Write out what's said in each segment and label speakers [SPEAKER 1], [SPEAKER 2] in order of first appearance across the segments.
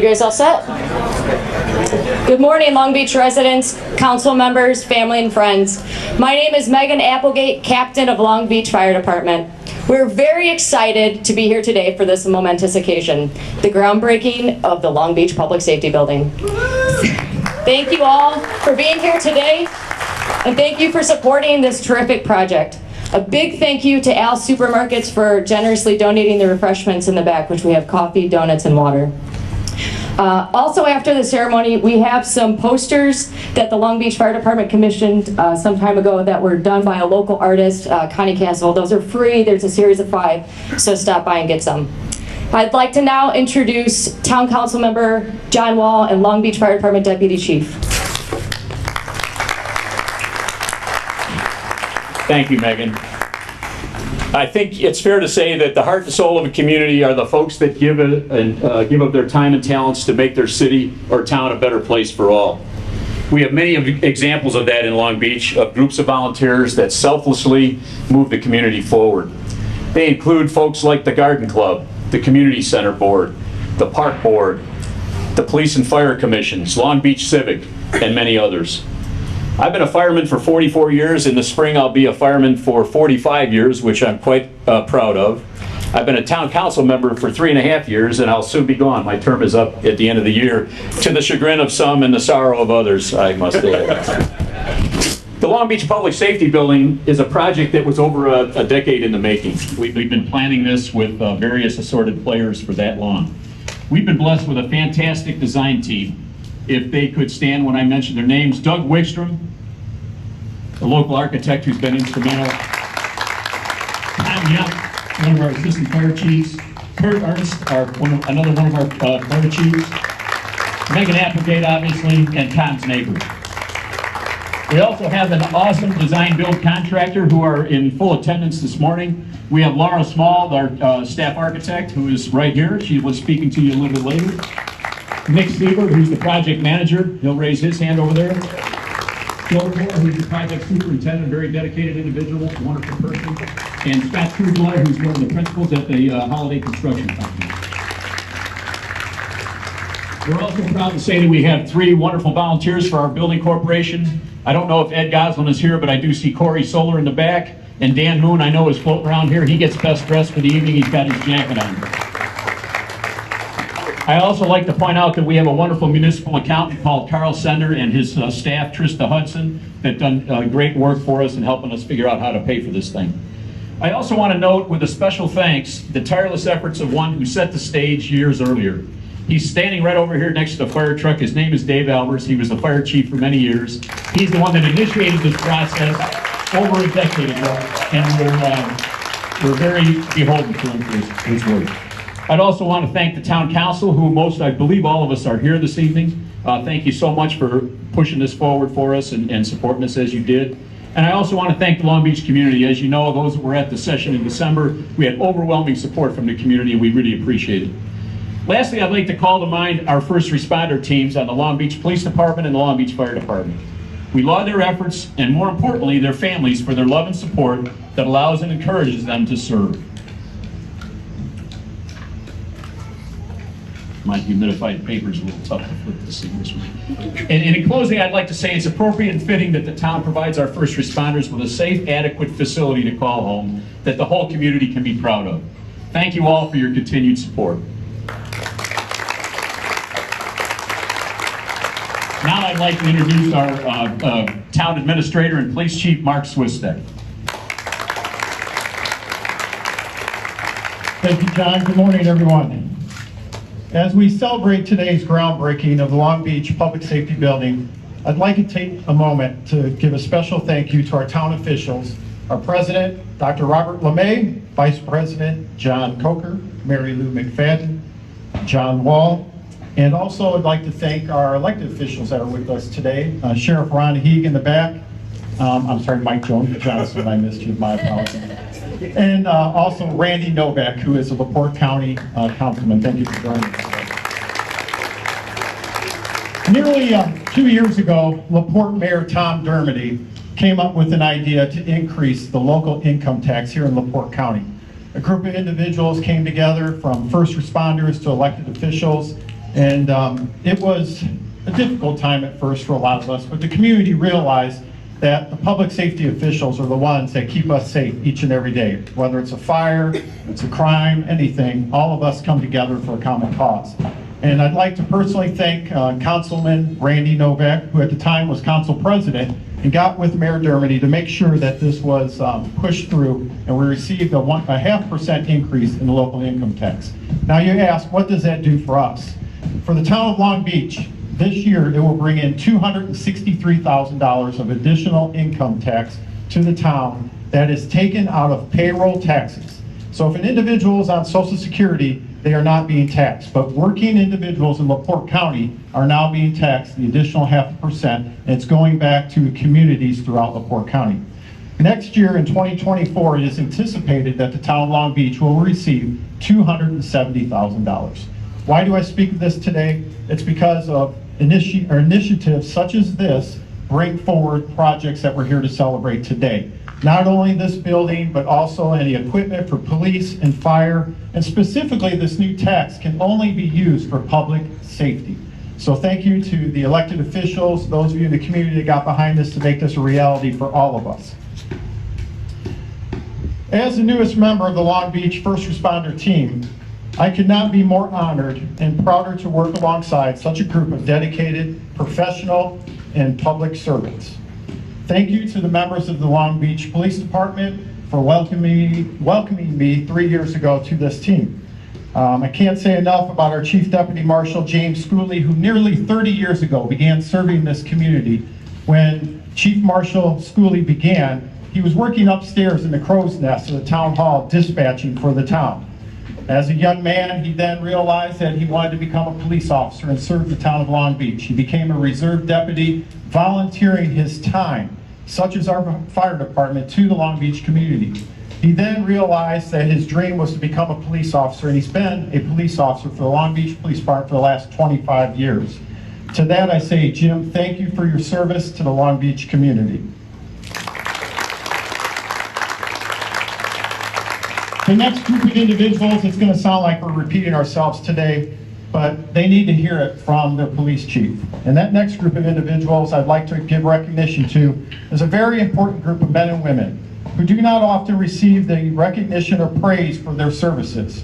[SPEAKER 1] You guys all set? Good morning, Long Beach residents, council members, family, and friends. My name is Megan Applegate, captain of Long Beach Fire Department. We're very excited to be here today for this momentous occasion, the groundbreaking of the Long Beach Public Safety Building. Thank you all for being here today, and thank you for supporting this terrific project. A big thank you to Al Supermarkets for generously donating the refreshments in the back, which we have coffee, donuts, and water. Also, after the ceremony, we have some posters that the Long Beach Fire Department commissioned some time ago that were done by a local artist, Connie Castle. Those are free. There's a series of 5, so stop by and get some. I'd like to now introduce Town Council Member John Wall and Long Beach Fire Department Deputy Chief.
[SPEAKER 2] Thank you, Megan. I think it's fair to say that the heart and soul of a community are the folks that give up their time and talents to make their city or town a better place for all. We have many examples of that in Long Beach, of groups of volunteers that selflessly move the community forward. They include folks like the Garden Club, the Community Center Board, the Park Board, the Police and Fire Commissions, Long Beach Civic, and many others. I've been a fireman for 44 years. In the spring, I'll be a fireman for 45 years, which I'm quite proud of. I've been a town council member for 3.5 years, and I'll soon be gone. My term is up at the end of the year, to the chagrin of some and the sorrow of others, I must add. The Long Beach Public Safety Building is a project that was over a decade in the making. We've been planning this with various assorted players for that long. We've been blessed with a fantastic design team. If they could stand when I mention their names: Doug Wickstrom, the local architect who's been instrumental; Tom Young, one of our assistant fire chiefs; Kurt Ernst, another one of our fire chiefs; Megan Applegate, obviously, and Tom's neighbor. We also have an awesome design build contractor who are in full attendance this morning. We have Laura Small, our staff architect, who is right here. She was speaking to you a little bit later. Nick Sieber, who's the project manager. He'll raise his hand over there. Joe Moore, who's the project superintendent, a very dedicated individual, a wonderful person. And Scott Krugler, who's one of the principals at the Holiday Construction Company. We're also proud to say that we have 3 wonderful volunteers for our building corporation. I don't know if Ed Goslin is here, but I do see Corey Solar in the back. And Dan Moon, I know, is floating around here. He gets best dressed for the evening. He's got his jacket on. I also like to point out that we have a wonderful municipal accountant called Carl Sender and his staff, Trista Hudson, that done great work for us in helping us figure out how to pay for this thing. I also want to note with a special thanks the tireless efforts of one who set the stage years earlier. He's standing right over here next to the fire truck. His name is Dave Albers. He was the fire chief for many years. He's the one that initiated this process over a decade ago, and we're very beholden to him for his work. I'd also want to thank the town council, who I believe all of us are here this evening. Thank you so much for pushing this forward for us and supporting us as you did. And I also want to thank the Long Beach community. As you know, those that were at the session in December, we had overwhelming support from the community, and we really appreciate it. Lastly, I'd like to call to mind our first responder teams on the Long Beach Police Department and the Long Beach Fire Department. We laud their efforts, and more importantly, their families, for their love and support that allows and encourages them to serve. My humidified paper is a little tough to flip to see this one. And in closing, I'd like to say it's appropriate and fitting that the town provides our first responders with a safe, adequate facility to call home that the whole community can be proud of. Thank you all for your continued support. Now I'd like to introduce our town administrator and police chief, Mark Swistek.
[SPEAKER 3] Thank you, John. Good morning, everyone. As we celebrate today's groundbreaking of the Long Beach Public Safety Building, I'd like to take a moment to give a special thank you to our town officials, our president, Dr. Robert LeMay, vice president, John Coker, Mary Lou McFadden, John Wall, and also I'd like to thank our elected officials that are with us today, Sheriff Ron Heeg in the back. I'm sorry, Mike Johnson, I missed you, my apologies. And also Randy Novak, who is a LaPorte County councilman. Thank you for joining us today. Nearly 2 years ago, LaPorte Mayor Tom Dermody came up with an idea to increase the local income tax here in LaPorte County. A group of individuals came together, from first responders to elected officials, And it was a difficult time at first for a lot of us, but the community realized that the public safety officials are the ones that keep us safe each and every day. Whether it's a fire, it's a crime, anything, all of us come together for a common cause. And I'd like to personally thank Councilman Randy Novak, who at the time was council president, and got with Mayor Dermody to make sure that this was pushed through, and we received a 0.5% increase in the local income tax. Now you ask, what does that do for us? For the town of Long Beach, this year, it will bring in $263,000 of additional income tax to the town that is taken out of payroll taxes. So if an individual is on Social Security, they are not being taxed. But working individuals in LaPorte County are now being taxed the additional 0.5%, and it's going back to communities throughout LaPorte County. Next year, in 2024, it is anticipated that the town of Long Beach will receive $270,000. Why do I speak of this today? It's because of initiatives such as this bring forward projects that we're here to celebrate today. Not only this building, but also any equipment for police and fire, and specifically this new tax can only be used for public safety. So thank you to the elected officials, those of you in the community that got behind this to make this a reality for all of us. As the newest member of the Long Beach First Responder Team, I could not be more honored and prouder to work alongside such a group of dedicated, professional, and public servants. Thank you to the members of the Long Beach Police Department for welcoming me 3 years ago to this team. I can't say enough about our Chief Deputy Marshal, James Schooley, who nearly 30 years ago began serving this community. When Chief Marshal Schooley began, he was working upstairs in the crow's nest of the town hall dispatching for the town. As a young man, he then realized that he wanted to become a police officer and serve the town of Long Beach. He became a reserve deputy, volunteering his time, such as our fire department, to the Long Beach community. He then realized that his dream was to become a police officer, and he's been a police officer for the Long Beach Police Department for the last 25 years. To that I say, Jim, thank you for your service to the Long Beach community. The next group of individuals, it's going to sound like we're repeating ourselves today, but they need to hear it from their police chief. And that next group of individuals I'd like to give recognition to is a very important group of men and women who do not often receive the recognition or praise for their services.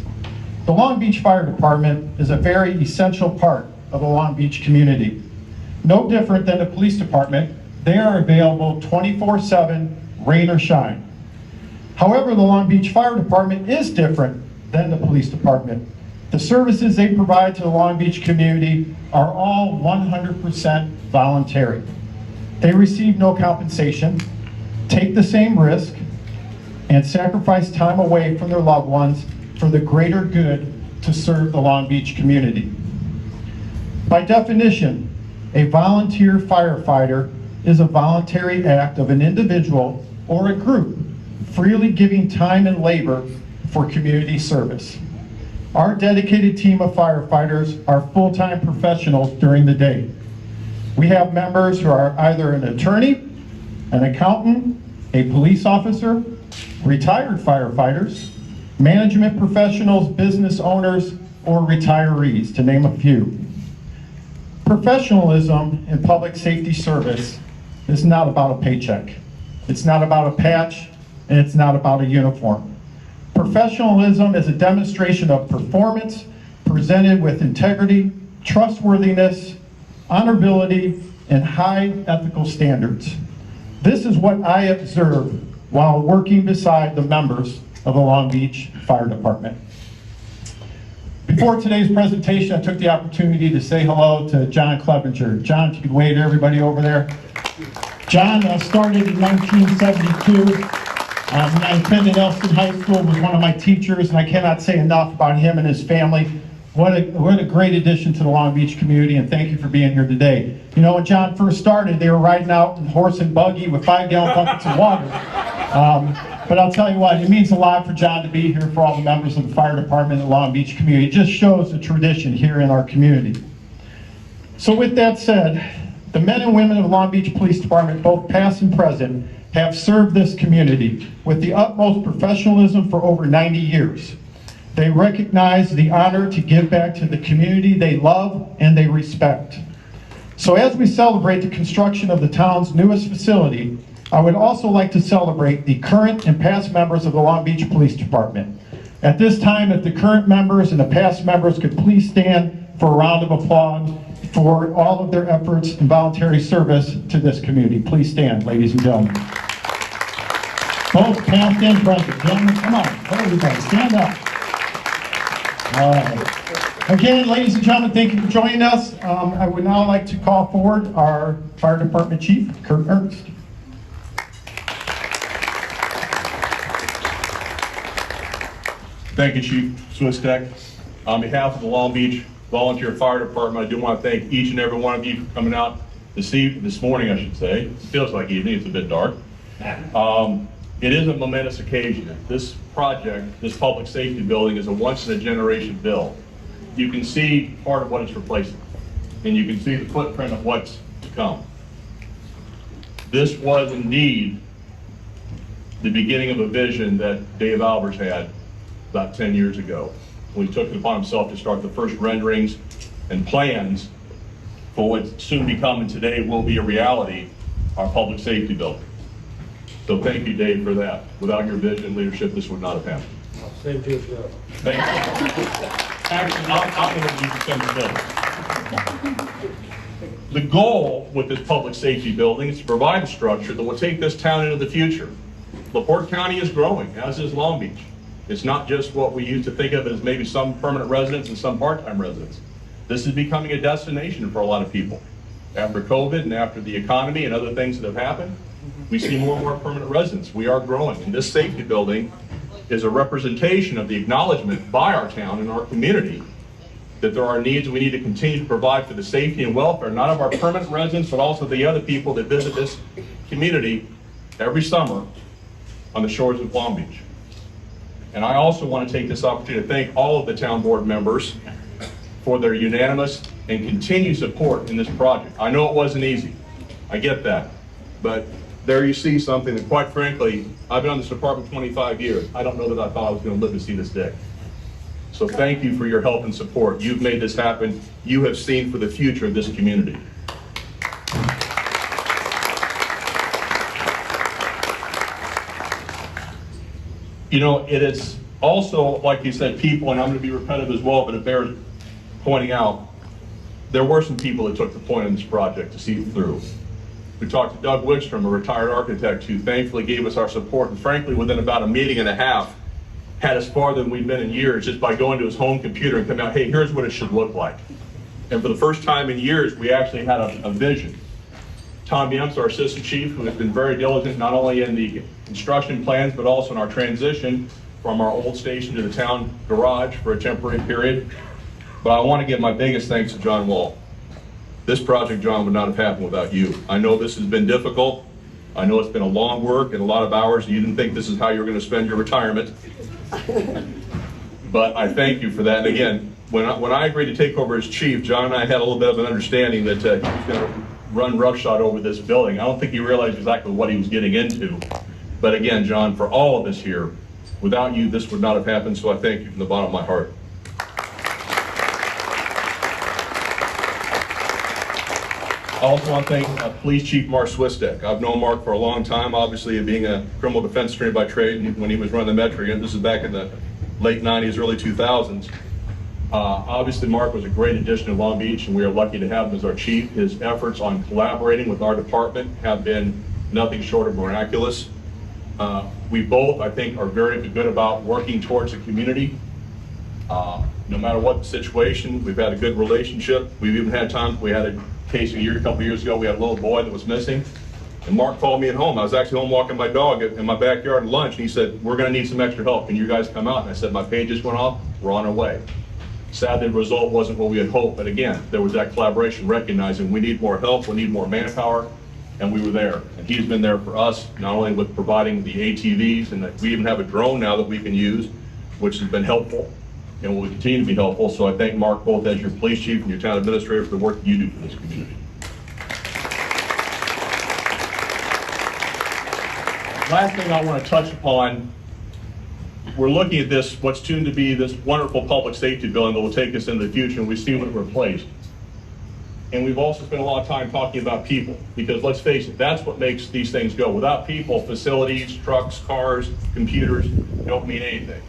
[SPEAKER 3] The Long Beach Fire Department is a very essential part of the Long Beach community. No different than the police department, they are available 24/7, rain or shine. However, the Long Beach Fire Department is different than the police department. The services they provide to the Long Beach community are all 100% voluntary. They receive no compensation, take the same risk, and sacrifice time away from their loved ones for the greater good to serve the Long Beach community. By definition, a volunteer firefighter is a voluntary act of an individual or a group freely giving time and labor for community service. Our dedicated team of firefighters are full-time professionals during the day. We have members who are either an attorney, an accountant, a police officer, retired firefighters, management professionals, business owners, or retirees, to name a few. Professionalism in public safety service is not about a paycheck. It's not about a patch, and it's not about a uniform. Professionalism is a demonstration of performance presented with integrity, trustworthiness, honorability, and high ethical standards. This is what I observe while working beside the members of the Long Beach Fire Department. Before today's presentation, I took the opportunity to say hello to John Clevenger. John, if you could wave to everybody over there. John started in 1972. When I attended Elston High School, was one of my teachers, and I cannot say enough about him and his family. What a great addition to the Long Beach community, and thank you for being here today. You know, when John first started, they were riding out in horse and buggy with 5-gallon buckets of water. But I'll tell you what, it means a lot for John to be here, for all the members of the fire department and the Long Beach community. It just shows the tradition here in our community. So with that said, the men and women of the Long Beach Police Department, both past and present, have served this community with the utmost professionalism for over 90 years. They recognize the honor to give back to the community they love and they respect. So as we celebrate the construction of the town's newest facility, I would also like to celebrate the current and past members of the Long Beach Police Department. At this time, if the current members and the past members could please stand for a round of applause for all of their efforts and voluntary service to this community. Please stand, ladies and gentlemen. Both past and present. Gentlemen, come on, everybody, stand up. All right. Again, ladies and gentlemen, thank you for joining us. I would now like to call forward our Fire Department Chief, Kurt Ernst.
[SPEAKER 4] Thank you, Chief Swistek. On behalf of the Long Beach Volunteer Fire Department, I do want to thank each and every one of you for coming out this morning, I should say. It feels like evening, it's a bit dark. It is a momentous occasion. This project, this public safety building, is a once-in-a-generation build. You can see part of what it's replacing, and you can see the footprint of what's to come. This was indeed the beginning of a vision that Dave Albers had about 10 years ago, when he took it upon himself to start the first renderings and plans for what's soon become and today will be a reality, our public safety building. So thank you, Dave, for that. Without your vision and leadership, this would not have happened.
[SPEAKER 5] Same to you.
[SPEAKER 4] Thank you. Actually, I'm going to you to send the bill. The goal with this public safety building is to provide a structure that will take this town into the future. LaPorte County is growing, as is Long Beach. It's not just what we used to think of as maybe some permanent residents and some part-time residents. This is becoming a destination for a lot of people. After COVID and after the economy and other things that have happened, we see more and more permanent residents. We are growing, and this safety building is a representation of the acknowledgement by our town and our community that there are needs we need to continue to provide for the safety and welfare, not of our permanent residents, but also the other people that visit this community every summer on the shores of Long Beach. And I also want to take this opportunity to thank all of the town board members for their unanimous and continued support in this project. I know it wasn't easy. I get that. But there you see something that, quite frankly, I've been on this department 25 years. I don't know that I thought I was going to live to see this day. So thank you for your help and support. You've made this happen. You have seen for the future of this community. You know, it is also, like you said, people, and I'm going to be repetitive as well, but it bears pointing out, there were some people that took the point in this project to see it through. We talked to Doug Woodstrom, a retired architect, who thankfully gave us our support, and frankly, within about a meeting and a half, had us farther than we'd been in years, just by going to his home computer and coming out, hey, here's what it should look like. And for the first time in years, we actually had a vision. Tom Yemps, our assistant chief, who has been very diligent not only in the construction plans, but also in our transition from our old station to the town garage for a temporary period. But I want to give my biggest thanks to John Wall. This project, John, would not have happened without you. I know this has been difficult. I know it's been a long work and a lot of hours. You didn't think this is how you were going to spend your retirement. But I thank you for that. And again, when I agreed to take over as chief, John and I had a little bit of an understanding that he was going to run roughshod over this building. I don't think he realized exactly what he was getting into. But again, John, for all of us here, without you, this would not have happened. So I thank you from the bottom of my heart. I also want to thank Police Chief Mark Swistek. I've known Mark for a long time, obviously being a criminal defense attorney by trade when he was running the Metro unit. This is back in the late 90s, early 2000s. Obviously, Mark was a great addition to Long Beach, and we are lucky to have him as our chief. His efforts on collaborating with our department have been nothing short of miraculous. We both, I think, are very good about working towards the community. No matter what the situation, we've had a good relationship. We've even had times, we had a case a couple years ago, we had a little boy that was missing. And Mark called me at home. I was actually home walking my dog in my backyard at lunch, and he said, we're going to need some extra help. Can you guys come out? And I said, my page just went off. We're on our way. Sadly, the result wasn't what we had hoped, but again, there was that collaboration, recognizing we need more help, we need more manpower, and we were there. And he's been there for us, not only with providing the ATVs, and that we even have a drone now that we can use, which has been helpful, and will continue to be helpful. So I thank Mark both as your police chief and your town administrator for the work you do for this community. Last thing I want to touch upon we're looking at this, what's soon to be this wonderful public safety building that will take us into the future, and we see what it replaced. And we've also spent a lot of time talking about people, because let's face it, that's what makes these things go. Without people, facilities, trucks, cars, computers don't mean anything.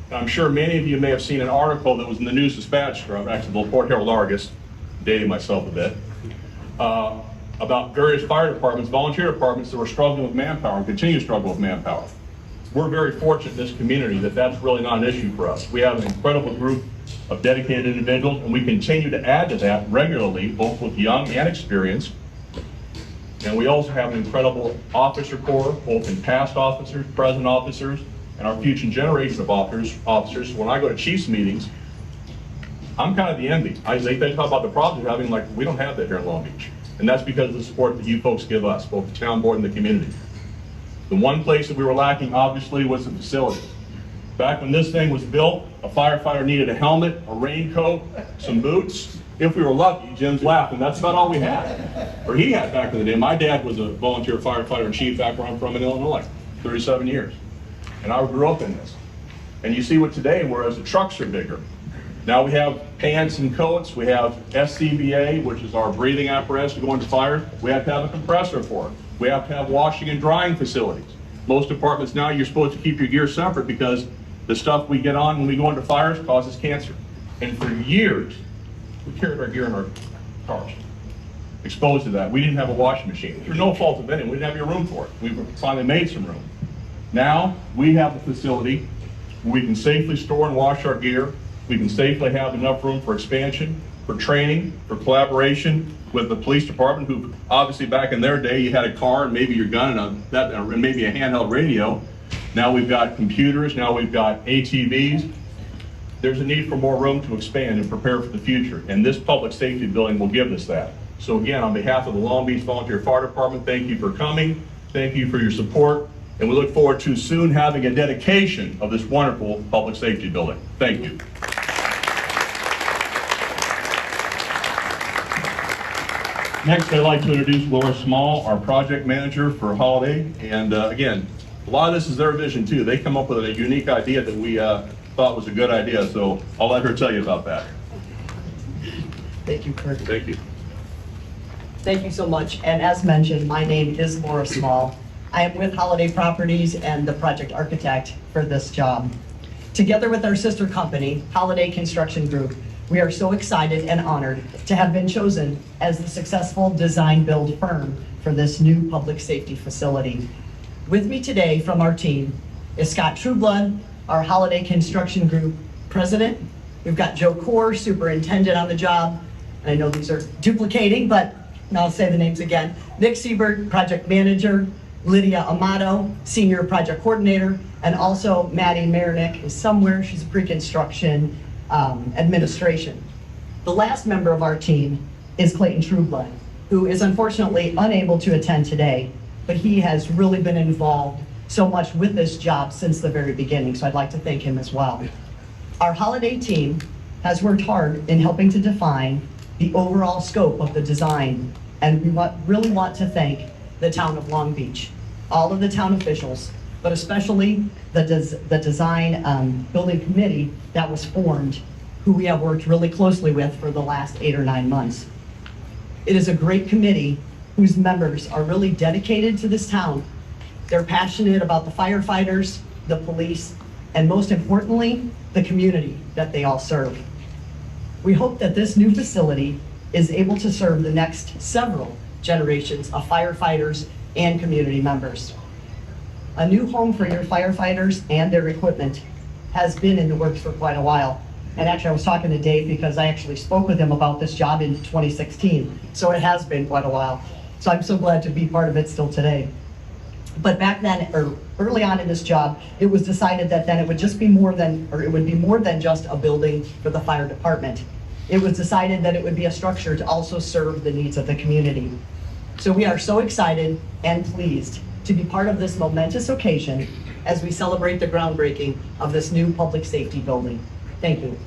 [SPEAKER 4] And I'm sure many of you may have seen an article that was in the News Dispatch, or actually the Report Herald Argus, dating myself a bit, about various fire departments, volunteer departments that were struggling with manpower and continue to struggle with manpower. We're very fortunate in this community that that's really not an issue for us. We have an incredible group of dedicated individuals, and we continue to add to that regularly, both with young and experienced. And we also have an incredible officer corps, both in past officers, present officers, and our future generation of officers. When I go to chiefs meetings, I'm kind of the envy. They talk about the problems they're having, like, we don't have that here in Long Beach. And that's because of the support that you folks give us, both the town board and the community. The one place that we were lacking, obviously, was the facility. Back when this thing was built, a firefighter needed a helmet, a raincoat, some boots. If we were lucky, Jim's laughing, that's about all we had. Or he had back in the day. My dad was a volunteer firefighter and chief back where I'm from in Illinois, 37 years. And I grew up in this. And you see what today, whereas the trucks are bigger. Now we have pants and coats, we have SCBA, which is our breathing apparatus to go into fire. We have to have a compressor for it. We have to have washing and drying facilities. Most departments now, you're supposed to keep your gear separate because the stuff we get on when we go into fires causes cancer. And for years, we carried our gear in our cars, exposed to that. We didn't have a washing machine. There's no fault of anyone. We didn't have any room for it. We finally made some room. Now, we have a facility where we can safely store and wash our gear. We can safely have enough room for expansion, for training, for collaboration with the police department, who obviously back in their day, you had a car and maybe your gun and maybe a handheld radio. Now we've got computers, now we've got ATVs. There's a need for more room to expand and prepare for the future, and this public safety building will give us that. So again, on behalf of the Long Beach Volunteer Fire Department, thank you for coming, thank you for your support, and we look forward to soon having a dedication of this wonderful public safety building. Thank you. Next, I'd like to introduce Laura Small, our project manager for Holiday. And again, a lot of this is their vision too. They come up with a unique idea that we thought was a good idea. So I'll let her tell you about that.
[SPEAKER 5] Thank you, Kurt.
[SPEAKER 4] Thank you.
[SPEAKER 5] Thank you so much. And as mentioned, my name is Laura Small. I am with Holiday Properties and the project architect for this job. Together with our sister company, Holiday Construction Group, we are so excited and honored to have been chosen as the successful design-build firm for this new public safety facility. With me today from our team is Scott Trueblood, our Holiday Construction Group president. We've got Joe Core, superintendent on the job. And I know these are duplicating, but I'll say the names again. Nick Siebert, project manager. Lydia Amato, senior project coordinator. And also Maddie Marinick is somewhere. She's a pre-construction administration. The last member of our team is Clayton Trueblood, who is unfortunately unable to attend today, but he has really been involved so much with this job since the very beginning, so I'd like to thank him as well. Our Holiday team has worked hard in helping to define the overall scope of the design, and we really want to thank the town of Long Beach, all of the town officials, but especially the design building committee that was formed, who we have worked really closely with for the last 8 or 9 months. It is a great committee whose members are really dedicated to this town. They're passionate about the firefighters, the police, and most importantly, the community that they all serve. We hope that this new facility is able to serve the next several generations of firefighters and community members. A new home for your firefighters and their equipment has been in the works for quite a while. And actually, I was talking to Dave because I actually spoke with him about this job in 2016. So it has been quite a while. So I'm so glad to be part of it still today. But back then, or early on in this job, it was decided that then it would just be more than, or it would be more than just a building for the fire department. It was decided that it would be a structure to also serve the needs of the community. So we are so excited and pleased to be part of this momentous occasion as we celebrate the groundbreaking of this new public safety building. Thank you.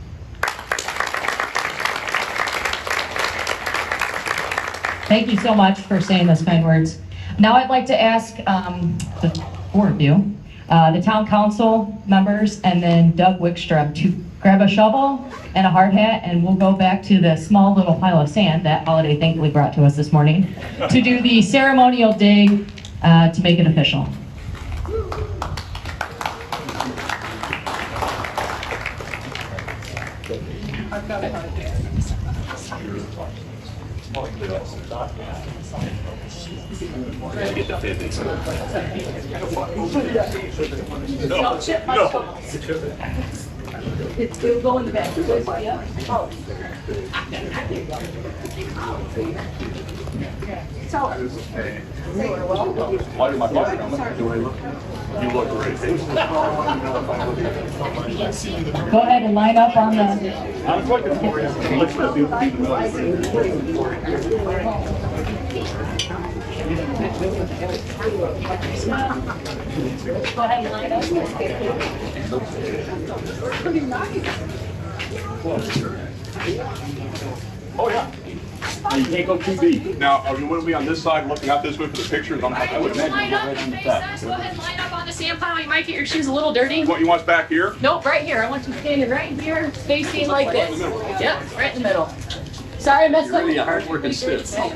[SPEAKER 6] Thank you so much for saying those kind words. Now I'd like to ask the four of you the town council members, and then Doug Wickstrom to grab a shovel and a hard hat, and we'll go back to the small little pile of sand that Holiday thankfully brought to us this morning to do the ceremonial dig to make it official. It'll go in the back.
[SPEAKER 4] Why did my boss come? Do I look? You look great.
[SPEAKER 6] Go ahead and line up on the,
[SPEAKER 4] I'm looking for you. Let's do
[SPEAKER 6] go ahead and line up.
[SPEAKER 4] Oh, yeah.
[SPEAKER 2] You can't go too deep.
[SPEAKER 4] Now, are you going to be on this side looking out this way for the pictures? I would imagine.
[SPEAKER 7] Line up and face us. Go ahead and line up on the sand pile. You might get your shoes a little dirty.
[SPEAKER 4] What, you want us back here?
[SPEAKER 7] Nope, right here. I want you standing right here, facing like this. Yep, right in the middle. Sorry, I messed up.
[SPEAKER 2] Really a hard working stiff.
[SPEAKER 5] Come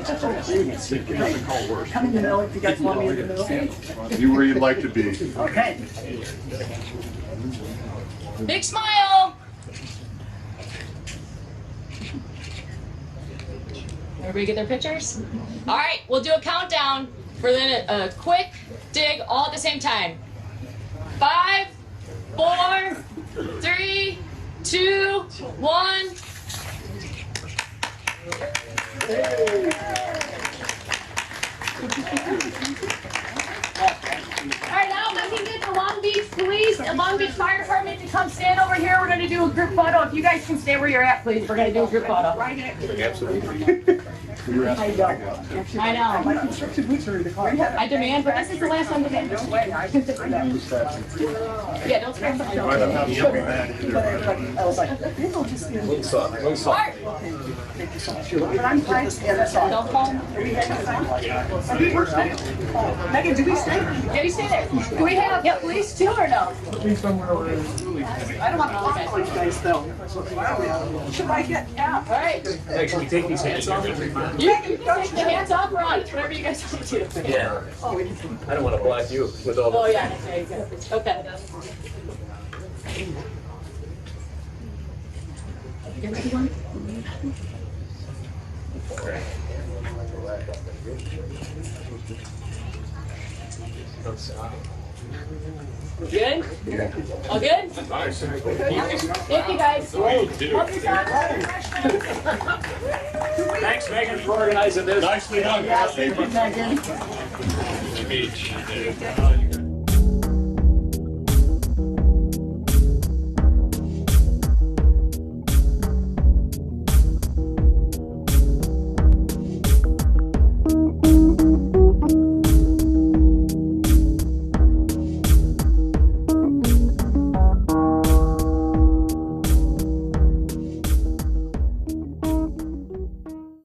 [SPEAKER 5] in the middle if you guys want me in the middle.
[SPEAKER 4] You where you'd like to be.
[SPEAKER 5] Okay.
[SPEAKER 7] Big smile. Everybody get their pictures? All right, we'll do a countdown for then a quick dig all at the same time. 5, 4, 3, 2, 1. All right, now we can get the Long Beach Police and Long Beach Fire Department to come stand over here. We're gonna do a group photo. If you guys can stay where you're at, please. We're gonna do a group photo. I know. I demand, but this is the last time today. Yeah, don't scratch the Don't fall.
[SPEAKER 5] Megan, do we stay?
[SPEAKER 7] Yeah, you stay there. Do we have police too or no?
[SPEAKER 5] I don't want to talk to you guys though. Should I get, yeah.
[SPEAKER 7] All right.
[SPEAKER 2] Hey, can we take these hands off?
[SPEAKER 7] You can take the hands off or on, whatever you guys want to do.
[SPEAKER 2] Yeah. I don't want to block you with all
[SPEAKER 7] Oh,
[SPEAKER 2] the.
[SPEAKER 7] yeah, there you go. Okay. Good? All good?
[SPEAKER 4] Nice.
[SPEAKER 7] Thank you, guys. Hope you're done.
[SPEAKER 2] Thanks, Megan, for organizing this.
[SPEAKER 4] Nicely done.
[SPEAKER 5] Thank you, Megan.
[SPEAKER 2] Beach.